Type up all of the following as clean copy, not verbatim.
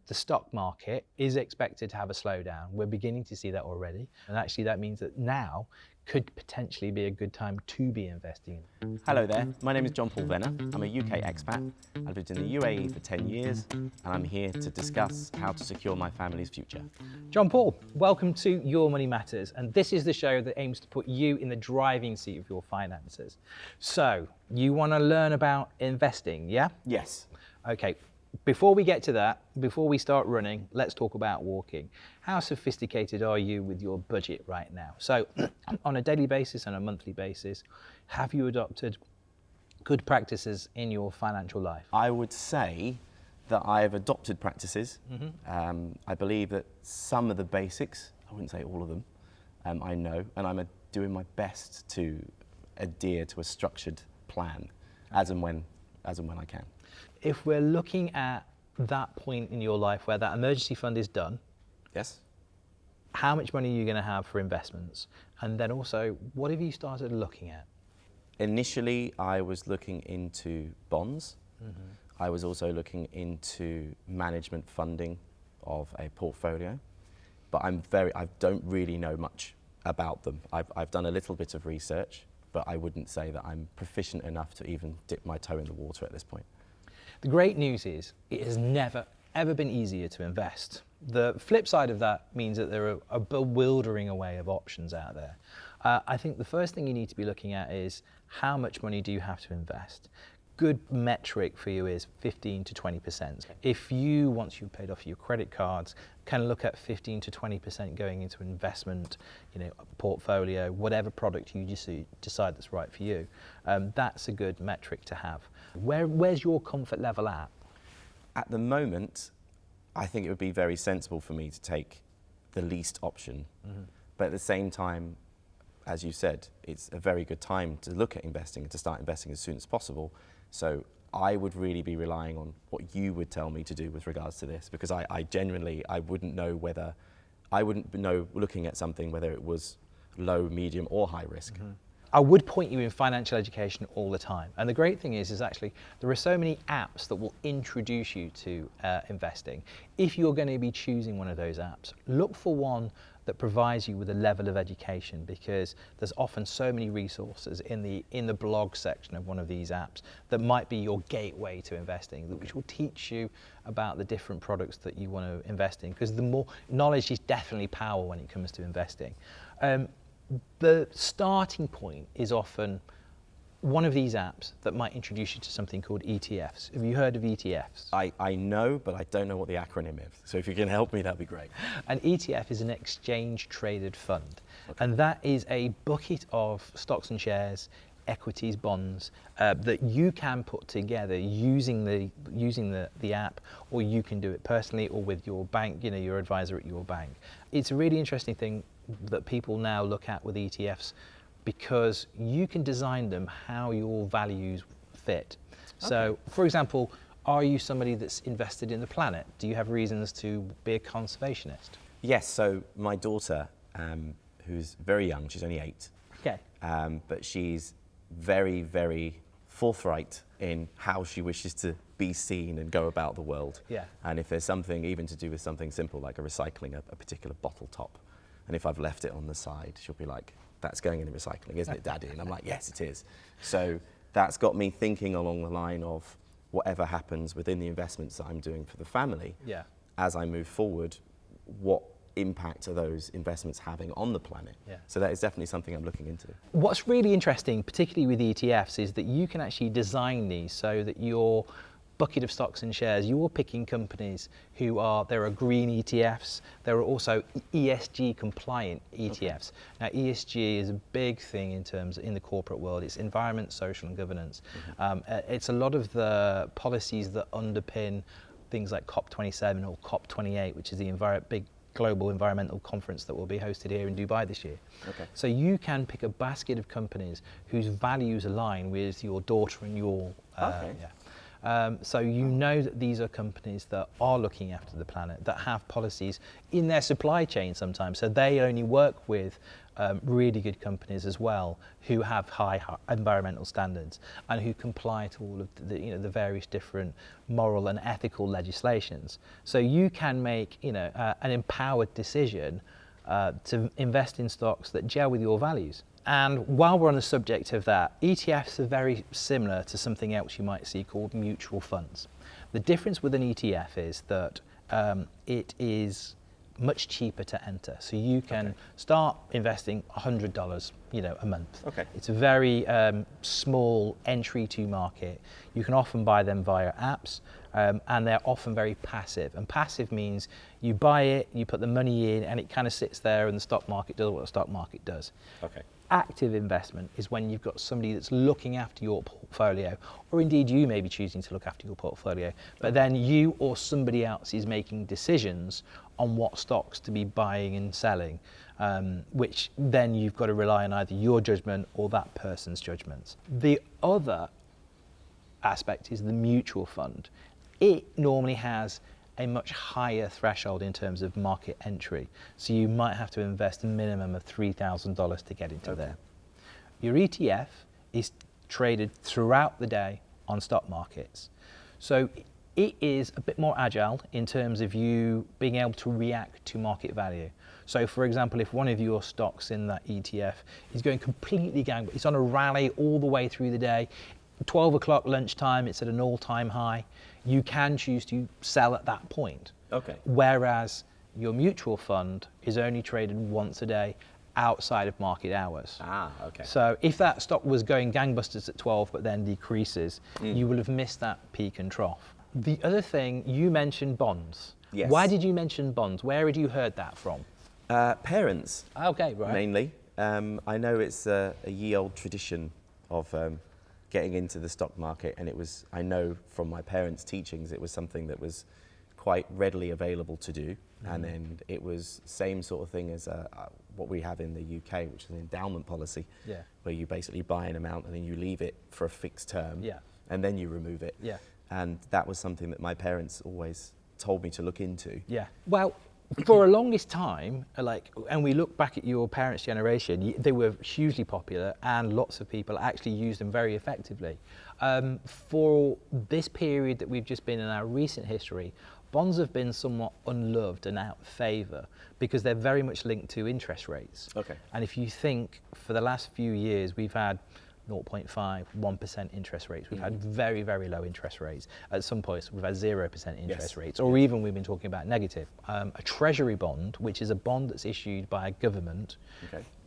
the stock market is expected to have a slowdown. We're beginning to see that already. And actually that means that now could potentially be a good time to be investing. Hello there, my name is John Paul Venner. I'm a UK expat. I've lived in the UAE for 10 years and I'm here to discuss how to secure my family's future. John Paul, welcome to Your Money Matters, and this is the show that aims to put you in the driving seat of your finances. So, you want to learn about investing, yeah? Yes. Okay, before we get to that, before we start running, let's talk about walking. How sophisticated are you with your budget right now? So, on a daily basis and a monthly basis, have you adopted good practices in your financial life? I would say that I have adopted practices. I believe that some of the basics, I wouldn't say all of them, I know, and I'm doing my best to adhere to a structured plan as and when I can. If we're looking at that point in your life where that emergency fund is done, Yes. how much money are you going to have for investments? And then also, what have you started looking at? Initially, I was looking into bonds. I was also looking into management funding of a portfolio, but I don't really know much about them. I've done a little bit of research, but I wouldn't say that I'm proficient enough to even dip my toe in the water at this point. The great news is it has never, ever been easier to invest. The flip side of that means that there are a bewildering array of options out there. I think the first thing you need to be looking at is how much money do you have to invest? Good metric for you is 15 to 20%. If you, once you've paid off your credit cards, can look at 15 to 20% going into investment, portfolio, whatever product you decide that's right for you, that's a good metric to have. Where's your comfort level at? At the moment, I think it would be very sensible for me to take the least option. But at the same time, as you said, it's a very good time to look at investing and to start investing as soon as possible. So I would really be relying on what you would tell me to do with regards to this, because I genuinely wouldn't know looking at something whether it was low, medium or high risk. I would point you in financial education all the time. And the great thing is actually there are so many apps that will introduce you to investing. If you're going to be choosing one of those apps, look for one that provides you with a level of education, because there's often so many resources in the blog section of one of these apps that might be your gateway to investing, which will teach you about the different products that you want to invest in, because the more knowledge is definitely power when it comes to investing. The starting point is often one of these apps that might introduce you to something called ETFs. Have you heard of ETFs? I know, but I don't know what the acronym is. So if you can help me, that'd be great. An ETF is an exchange traded fund. Okay. And that is a bucket of stocks and shares, equities, bonds that you can put together using the app, or you can do it personally or with your bank, your advisor at your bank. It's a really interesting thing that people now look at with ETFs, because you can design them how your values fit. Okay. So, for example, are you somebody that's invested in the planet? Do you have reasons to be a conservationist? Yes, so my daughter, who's very young, she's only 8, okay. But she's very, very forthright in how she wishes to be seen and go about the world. Yeah. And if there's something even to do with something simple like recycling a particular bottle top, and if I've left it on the side, she'll be like, that's going in the recycling, isn't it, Daddy? And I'm like, yes, it is. So that's got me thinking along the line of whatever happens within the investments that I'm doing for the family. Yeah. As I move forward, what impact are those investments having on the planet? Yeah. So that is definitely something I'm looking into. What's really interesting, particularly with ETFs, is that you can actually design these so that your bucket of stocks and shares, you're picking companies there are green ETFs, there are also ESG compliant ETFs. Okay. Now ESG is a big thing in the corporate world. It's environment, social and governance. It's a lot of the policies that underpin things like COP27 or COP28, which is the big global environmental conference that will be hosted here in Dubai this year. Okay. So you can pick a basket of companies whose values align with your daughter and your So you know that these are companies that are looking after the planet, that have policies in their supply chain sometimes. So they only work with really good companies as well, who have high environmental standards and who comply to all of the various different moral and ethical legislations. So you can make an empowered decision to invest in stocks that gel with your values. And while we're on the subject of that, ETFs are very similar to something else you might see called mutual funds. The difference with an ETF is that it is much cheaper to enter. So you can start investing $100, a month. Okay. It's a very small entry to market. You can often buy them via apps, and they're often very passive. And passive means you buy it, you put the money in, and it kind of sits there, and the stock market does what the stock market does. Okay. Active investment is when you've got somebody that's looking after your portfolio, or indeed you may be choosing to look after your portfolio, but then you or somebody else is making decisions on what stocks to be buying and selling, which then you've got to rely on either your judgment or that person's judgments. The other aspect is the mutual fund. It normally has a much higher threshold in terms of market entry. So you might have to invest a minimum of $3,000 to get into there. Your ETF is traded throughout the day on stock markets. So it is a bit more agile in terms of you being able to react to market value. So for example, if one of your stocks in that ETF is going completely gangbusters, it's on a rally all the way through the day, 12 o'clock lunchtime, it's at an all-time high, you can choose to sell at that point. Okay. Whereas your mutual fund is only traded once a day outside of market hours. Ah, okay. So if that stock was going gangbusters at 12 but then decreases, you will have missed that peak and trough. The other thing, you mentioned bonds. Yes. Why did you mention bonds? Where had you heard that from? Parents. Okay, right. Mainly. I know it's a ye-old tradition of getting into the stock market, and I know from my parents' teachings, it was something that was quite readily available to do. And then it was same sort of thing as what we have in the UK, which is an endowment policy, where you basically buy an amount and then you leave it for a fixed term, and then you remove it. And that was something that my parents always told me to look into. Well, for a longest time, and we look back at your parents' generation, they were hugely popular and lots of people actually used them very effectively. For this period that we've just been in our recent history, bonds have been somewhat unloved and out of favour because they're very much linked to interest rates. Okay. And if you think for the last few years, we've had 0.5, 1% interest rates. We've had very, very low interest rates. At some points, we've had 0% interest rates, or even we've been talking about negative. A treasury bond, which is a bond that's issued by a government,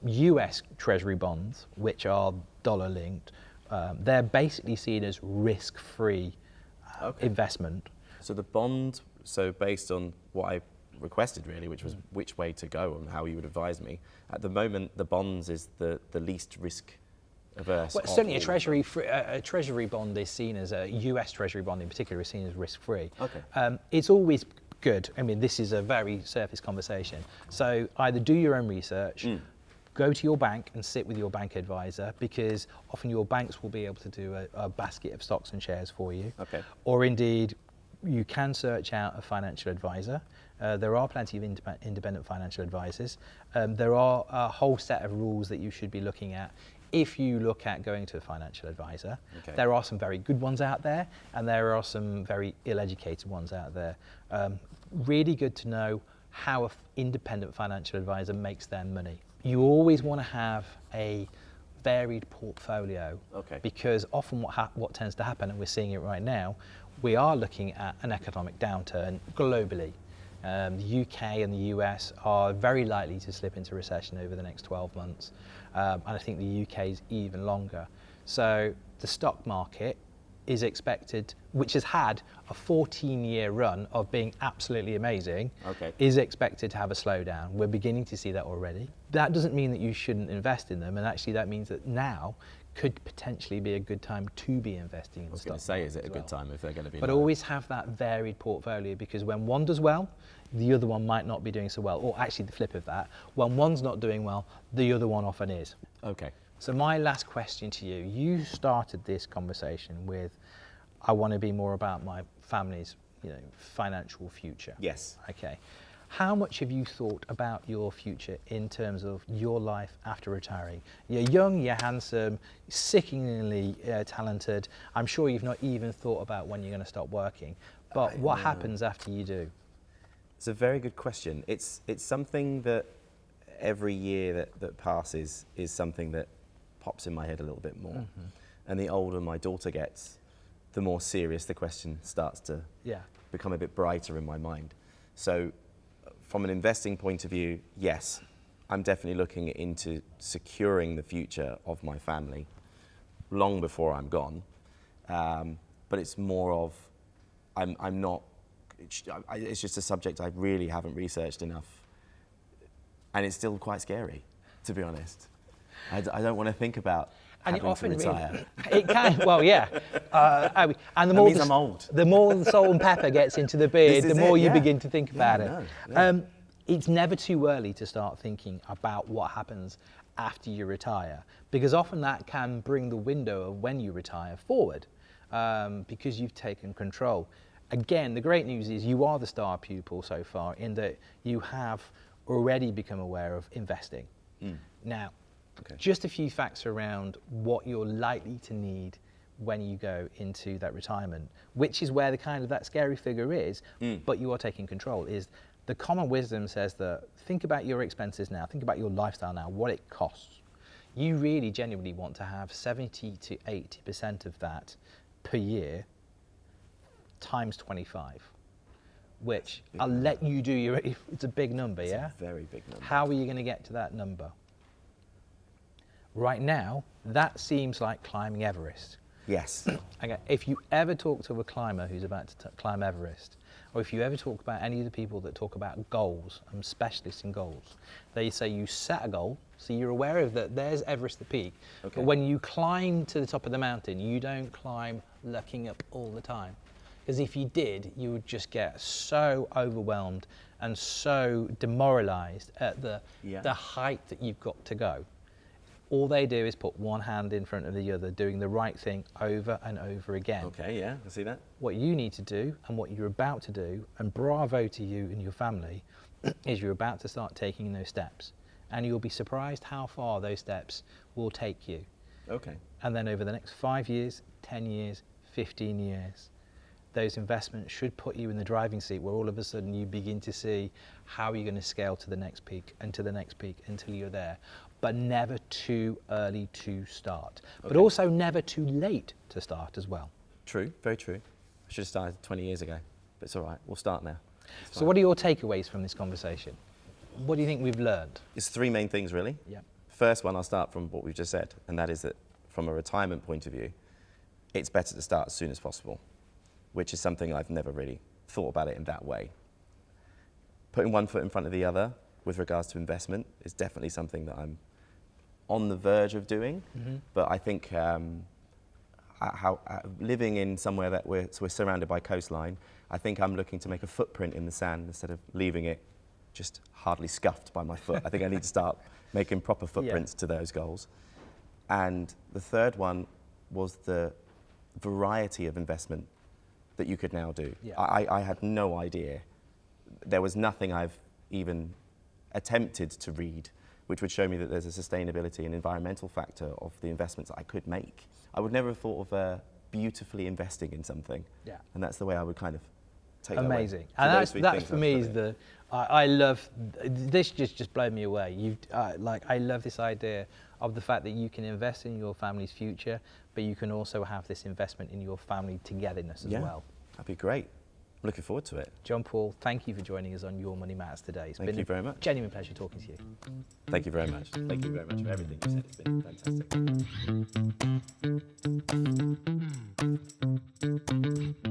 US treasury bonds, which are dollar linked, they're basically seen as risk-free investment. So the bond, based on what I requested really, which was which way to go and how you would advise me, at the moment the bonds is the least risk averse. Well, certainly a treasury bond is seen as a US treasury bond in particular is seen as risk-free. It's always good. I mean, this is a very surface conversation. So either do your own research, go to your bank and sit with your bank advisor, because often your banks will be able to do a basket of stocks and shares for you. Or indeed, you can search out a financial advisor. There are plenty of independent financial advisors. There are a whole set of rules that you should be looking at if you look at going to a financial advisor. There are some very good ones out there, and there are some very ill-educated ones out there. Really good to know how an independent financial advisor makes their money. You always want to have a varied portfolio, because often what tends to happen, and we're seeing it right now, we are looking at an economic downturn globally. The UK and the US are very likely to slip into recession over the next 12 months. And I think the UK is even longer. So the stock market is expected, which has had a 14-year run of being absolutely amazing, is expected to have a slowdown. We're beginning to see that already. That doesn't mean that you shouldn't invest in them, and actually that means that now could potentially be a good time to be investing in the stock market. I was going to say, is it a good time if they're going to be But low? always have that varied portfolio, because when one does well, the other one might not be doing so well. Or actually the flip of that, when one's not doing well, the other one often is. Okay. So my last question to you, you started this conversation with I want to be more about my family's, financial future. Yes. Okay. How much have you thought about your future in terms of your life after retiring? You're young, you're handsome, sickeningly talented. I'm sure you've not even thought about when you're going to stop working. But what happens after you do? It's a very good question. It's something that every year that passes is something that pops in my head a little bit more. Mm-hmm. And the older my daughter gets, the more serious the question starts to become a bit brighter in my mind. So from an investing point of view, yes, I'm definitely looking into securing the future of my family long before I'm gone. But it's more of, I'm not, it's just a subject I really haven't researched enough. And it's still quite scary, to be honest. I don't want to think about having to retire. It can, well, yeah. And the more I'm old. The more the salt and pepper gets into the beard, the more you begin to think about it. No. It's never too early to start thinking about what happens after you retire, because often that can bring the window of when you retire forward, because you've taken control. Again, the great news is you are the star pupil so far in that you have already become aware of investing. Now, just a few facts around what you're likely to need when you go into that retirement, which is where the kind of that scary figure is, but you are taking control, is the common wisdom says that think about your expenses now, think about your lifestyle now, what it costs. You really genuinely want to have 70 to 80% of that per year times 25, which I'll let you do your, it's a big number, it's yeah? a very big number. How are you going to get to that number? Right now, that seems like climbing Everest. Yes. Okay, if you ever talk to a climber who's about to climb Everest, or if you ever talk about any of the people that talk about goals, I'm specialists in goals, they say you set a goal, so you're aware of that there's Everest the peak, but when you climb to the top of the mountain, you don't climb looking up all the time. Because if you did, you would just get so overwhelmed and so demoralized at the height that you've got to go. All they do is put one hand in front of the other, doing the right thing over and over again. Okay, yeah, I see that. What you need to do and what you're about to do, and bravo to you and your family, is you're about to start taking those steps. And you'll be surprised how far those steps will take you. Okay. And then over the next 5 years, 10 years, 15 years, those investments should put you in the driving seat where all of a sudden you begin to see how you're going to scale to the next peak and to the next peak until you're there. But never too early to start. But also never too late to start as well. True, very true. I should have started 20 years ago, but it's all right, we'll start now. So what are your takeaways from this conversation? What do you think we've learned? It's three main things, really. Yeah. First one, I'll start from what we've just said, and that is that from a retirement point of view, it's better to start as soon as possible, which is something I've never really thought about it in that way. Putting one foot in front of the other with regards to investment is definitely something that I'm on the verge of doing, but I think living in somewhere that we're surrounded by coastline, I think I'm looking to make a footprint in the sand instead of leaving it just hardly scuffed by my foot. I think I need to start making proper footprints to those goals. And the third one was the variety of investment that you could now do. Yeah. I had no idea. There was nothing I've even attempted to read which would show me that there's a sustainability and environmental factor of the investments that I could make. I would never have thought of beautifully investing in something. Yeah. And that's the way I would kind of take Amazing. That away. And that for me is the, I love, this just blew me away. I love this idea of the fact that you can invest in your family's future, but you can also have this investment in your family togetherness as well. That'd be great. I'm looking forward to it. John Paul, thank you for joining us on Your Money Matters today. It's been very much. A genuine pleasure talking to you. Thank you very much. Thank you very much for everything you said. It's been fantastic.